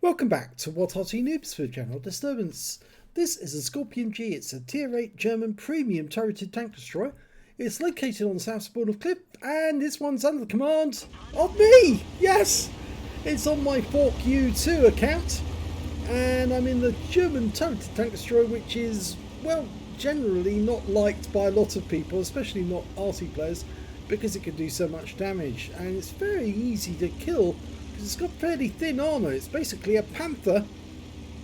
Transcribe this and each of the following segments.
Welcome back to What Arty Noobs for General Disturbance. This is a Skorpion G. It's a Tier 8 German premium turreted tank destroyer. It's located on the south spawn of Cliff, and this one's under the command of me! Yes! It's on my Fork U2 account, and I'm in the German turreted tank destroyer, which is, well, generally not liked by a lot of people, especially not Arty players, because it can do so much damage, and it's very easy to kill. It's got fairly thin armour. It's basically a Panther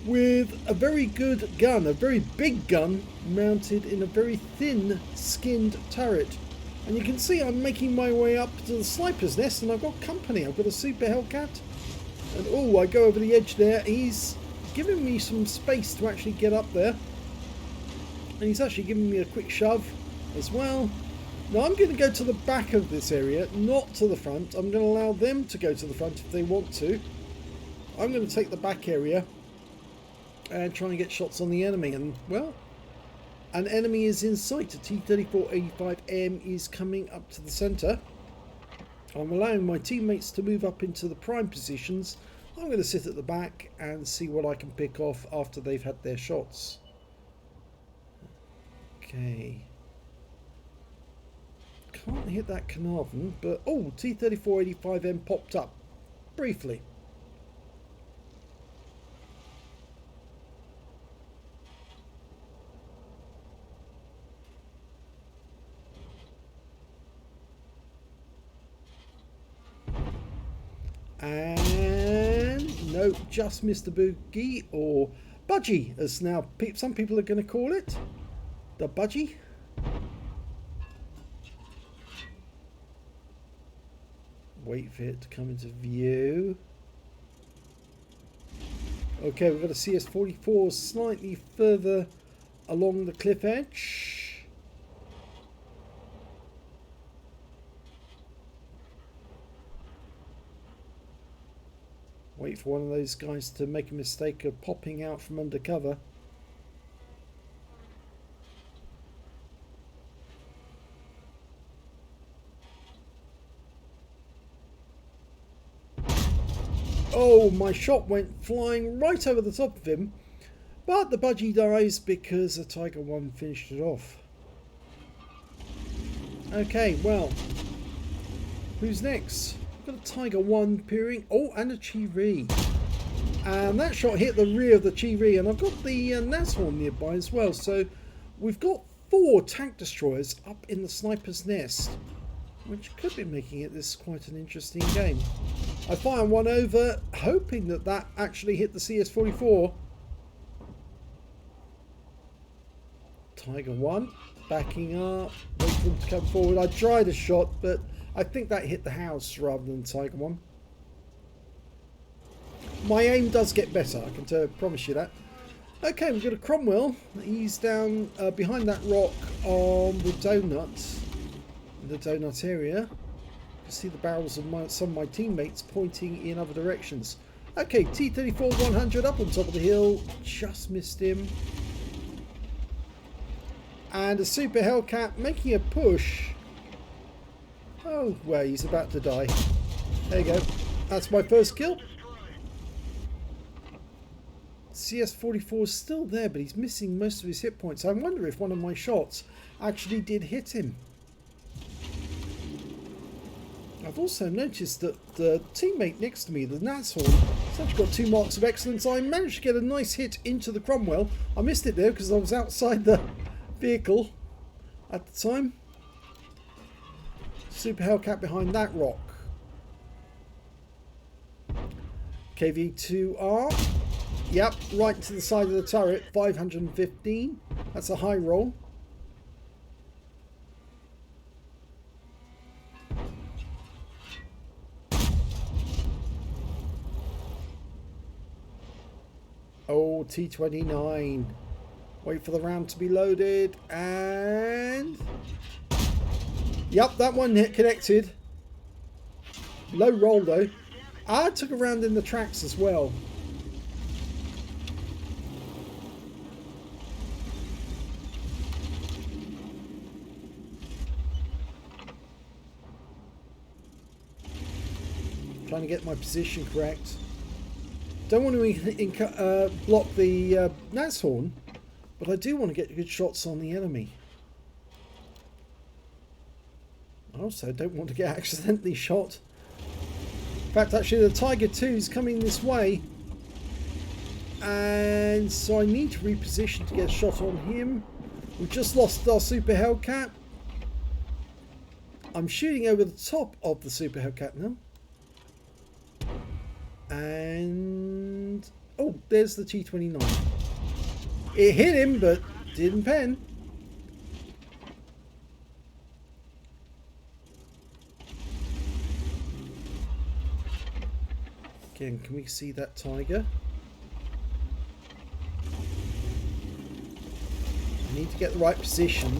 with a very good gun, a very big gun mounted in a very thin skinned turret. And you can see I'm making my way up to the sniper's nest, and I've got company. I've got a Super Hellcat, and oh, I go over the edge there. He's giving me some space to actually get up there, and he's actually giving me a quick shove as well. Now I'm going to go to the back of this area, not to the front. I'm going to allow them to go to the front if they want to. I'm going to take the back area and try and get shots on the enemy. And, well, an enemy is in sight. A T-34-85M is coming up to the centre. I'm allowing my teammates to move up into the prime positions. I'm going to sit at the back and see what I can pick off after they've had their shots. Okay. Can't hit that Carnarvon, but oh, T-34-85M popped up briefly. And no, just missed the boogie, or budgie, as now some people are going to call it. The budgie. Wait for it to come into view. Okay, we've got a CS-44 slightly further along the cliff edge. Wait for one of those guys to make a mistake of popping out from under cover. Oh, my shot went flying right over the top of him, but the budgie dies because a Tiger 1 finished it off. Okay, well, who's next? Got a Tiger 1 peering. Oh, and a Chi-Ri. And that shot hit the rear of the Chi-Ri, and I've got the Nashorn nearby as well. So we've got 4 tank destroyers up in the sniper's nest, which could be making it this quite an interesting game. I fire one over, hoping that that actually hit the CS-44. Tiger 1, backing up, wait for them to come forward. I tried a shot, but I think that hit the house rather than Tiger 1. My aim does get better, I can promise you that. Okay, we've got a Cromwell. He's down behind that rock on the donut. The donut area. You see the barrels of some of my teammates pointing in other directions. Okay, T-34-100 up on top of the hill, just missed him. And a Super Hellcat making a push. Oh, well, he's about to die. There you go. That's my first kill. CS-44 is still there, but he's missing most of his hit points. I wonder if one of my shots actually did hit him. I've also noticed that the teammate next to me, the Nashorn, has actually got 2 marks of excellence. I managed to get a nice hit into the Cromwell. I missed it there because I was outside the vehicle at the time. Super Hellcat behind that rock. KV-2R. Yep, right to the side of the turret. 515. That's a high roll. Oh, T-29. Wait for the round to be loaded, and yep, that one hit connected. Low roll though. I took a round in the tracks as well. Trying to get my position correct. don't want to block the Nashorn, but I do want to get good shots on the enemy. I also don't want to get accidentally shot. In fact, actually, the Tiger 2 is coming this way. And so I need to reposition to get a shot on him. We've just lost our Super Hellcat. I'm shooting over the top of the Super Hellcat now. And... oh, there's the T-29. It hit him, but didn't pen. Again, can we see that Tiger? I need to get the right position.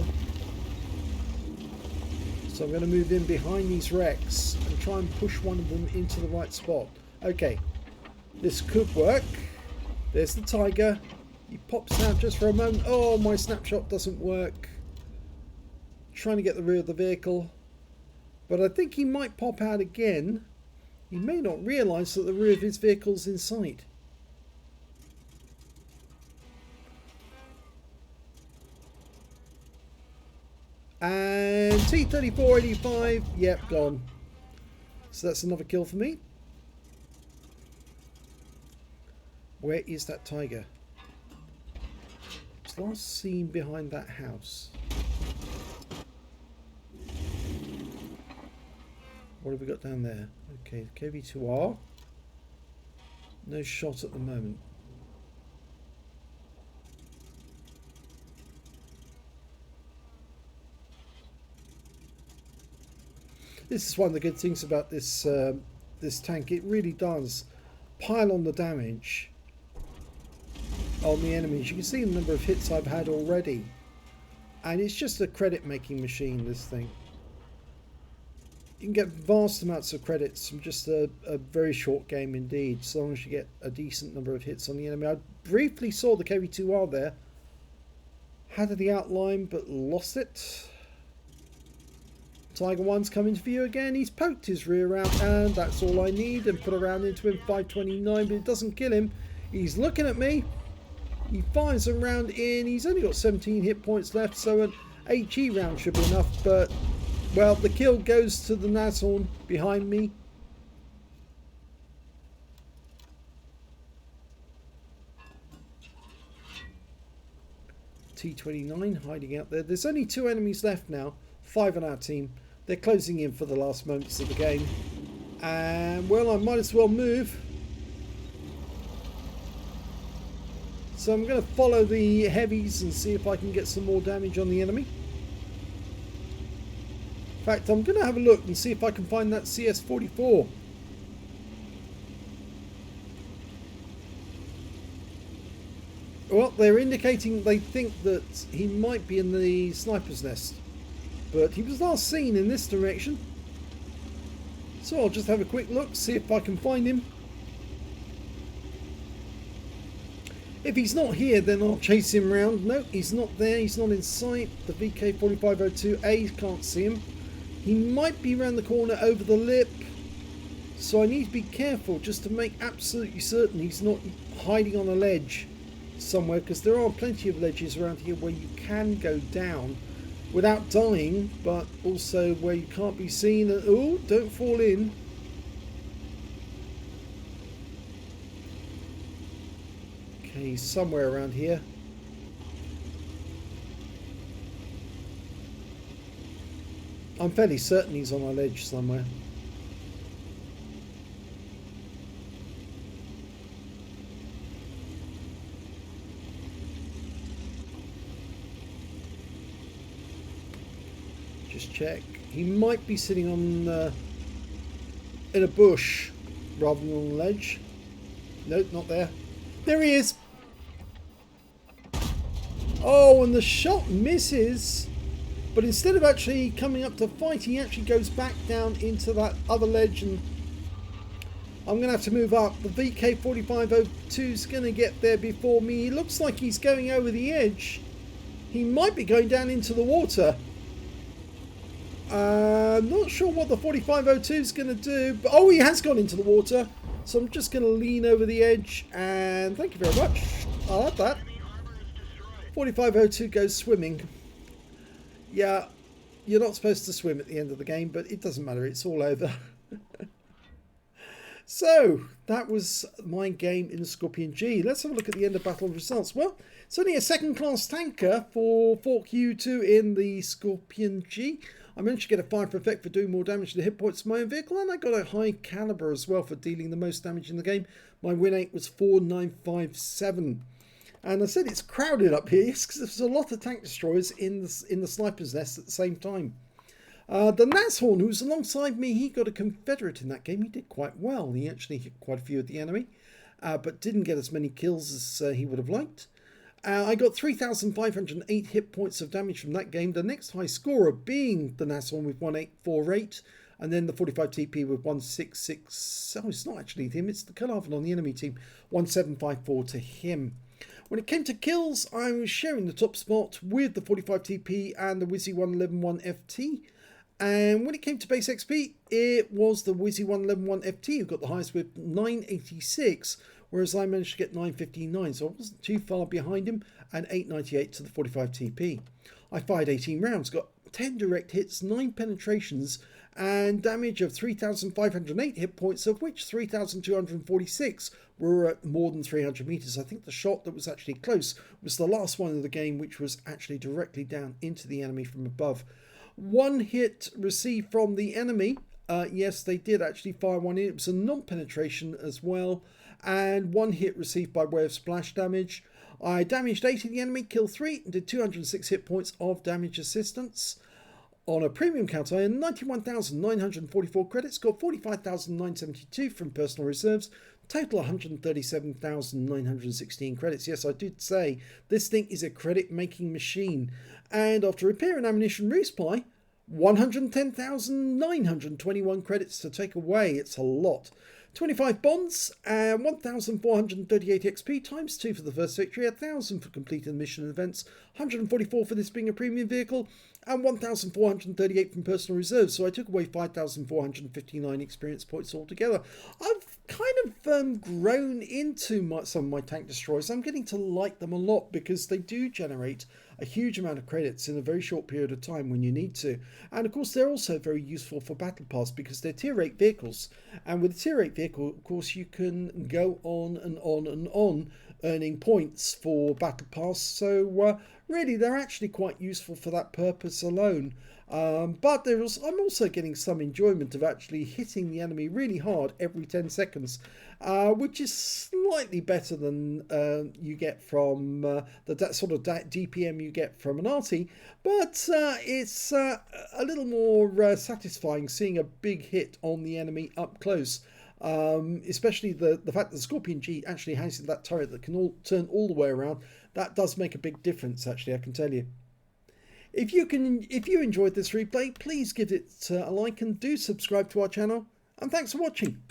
So I'm going to move in behind these wrecks and try and push one of them into the right spot. Okay, this could work. There's the Tiger. He pops out just for a moment. Oh, my snapshot doesn't work. Trying to get the rear of the vehicle. But I think he might pop out again. He may not realise that the rear of his vehicle's in sight. And T-3485, yep, gone. So that's another kill for me. Where is that Tiger? It's last seen behind that house. What have we got down there? Okay, KV-2R. No shot at the moment. This is one of the good things about this this tank. It really does pile on the damage on the enemies. You can see the number of hits I've had already, and it's just a credit making machine, this thing. You can get vast amounts of credits from just a very short game indeed, so long as you get a decent number of hits on the enemy. I briefly saw the KV-2R there, had the outline but lost it. Tiger 1's coming to view again. He's poked his rear out, and that's all I need, and put a round into him. 529, but it doesn't kill him. He's looking at me. He fires a round in. He's only got 17 hit points left, so an HE round should be enough. But, well, the kill goes to the Nashorn behind me. T-29 hiding out there. There's only 2 enemies left now. 5 on our team. They're closing in for the last moments of the game. And, well, I might as well move. So I'm going to follow the heavies and see if I can get some more damage on the enemy. In fact, I'm going to have a look and see if I can find that CS-44. Well, they're indicating they think that he might be in the sniper's nest. But he was last seen in this direction. So I'll just have a quick look, see if I can find him. If he's not here, then I'll chase him round. No, he's not there. He's not in sight. The VK4502A, can't see him. He might be around the corner over the lip. So I need to be careful just to make absolutely certain he's not hiding on a ledge somewhere, because there are plenty of ledges around here where you can go down without dying, but also where you can't be seen. Oh, don't fall in. Okay, somewhere around here. I'm fairly certain he's on a ledge somewhere. Just check. He might be sitting on in a bush rather than on a ledge. Nope, not there. There he is. Oh, and the shot misses. But instead of actually coming up to fight, he actually goes back down into that other ledge, and I'm going to have to move up. The VK4502 is going to get there before me. He looks like he's going over the edge. He might be going down into the water. I'm not sure what the 4502 is going to do. But, oh, he has gone into the water. So I'm just going to lean over the edge, and thank you very much. I like that. 4502 goes swimming. Yeah, you're not supposed to swim at the end of the game, but it doesn't matter. It's all over. So, that was my game in Skorpion G. Let's have a look at the end of battle results. Well, it's only a second-class tanker for Fork U2 in the Skorpion G. I managed to get a fire for effect for doing more damage to the hit points of my own vehicle, and I got a high caliber as well for dealing the most damage in the game. My win rate was 4957. And I said it's crowded up here, yes, because there's a lot of tank destroyers in the sniper's nest at the same time. The Nashorn, who's alongside me, he got a Confederate in that game. He did quite well. He actually hit quite a few of the enemy, but didn't get as many kills as he would have liked. I got 3,508 hit points of damage from that game. The next high scorer being the Nashorn with 1848, and then the 45 TP with 166. Oh, it's not actually him, it's the Carnarvon on the enemy team. 1754 to him. When it came to kills, I was sharing the top spot with the 45 TP and the Wizzy 1111 FT. And when it came to base XP, it was the Wizzy 1111 FT who got the highest with 986, whereas I managed to get 959, so I wasn't too far behind him, and 898 to the 45 TP. I fired 18 rounds, got 10 direct hits, 9 penetrations, and damage of 3,508 hit points, of which 3,246 were at more than 300 meters. I think the shot that was actually close was the last one of the game, which was actually directly down into the enemy from above. One hit received from the enemy. Yes, they did actually fire one in. It was a non-penetration as well. And one hit received by way of splash damage. I damaged 8 of the enemy, killed 3, and did 206 hit points of damage assistance. On a premium count, I earned 91,944 credits, got 45,972 from personal reserves, total 137,916 credits. Yes, I did say this thing is a credit-making machine. And after repair and ammunition resupply, 110,921 credits to take away. It's a lot. 25 bonds and 1,438 XP times 2 for the first victory, 1,000 for completing mission events, 144 for this being a premium vehicle, and 1,438 from personal reserves. So I took away 5,459 experience points altogether. I've kind of grown into some of my tank destroyers. I'm getting to like them a lot because they do generate a huge amount of credits in a very short period of time when you need to. And of course they're also very useful for Battle Pass because they're tier 8 vehicles, and with a tier 8 vehicle of course you can go on and on and on earning points for Battle Pass. So really they're actually quite useful for that purpose alone. But I'm also getting some enjoyment of actually hitting the enemy really hard every 10 seconds, which is slightly better than you get from that sort of DPM you get from an Arty, but it's a little more satisfying seeing a big hit on the enemy up close. Especially the fact that the Skorpion G actually has that turret that can turn all the way around. That does make a big difference, actually, I can tell you. If you enjoyed this replay, please give it a like and do subscribe to our channel. And thanks for watching.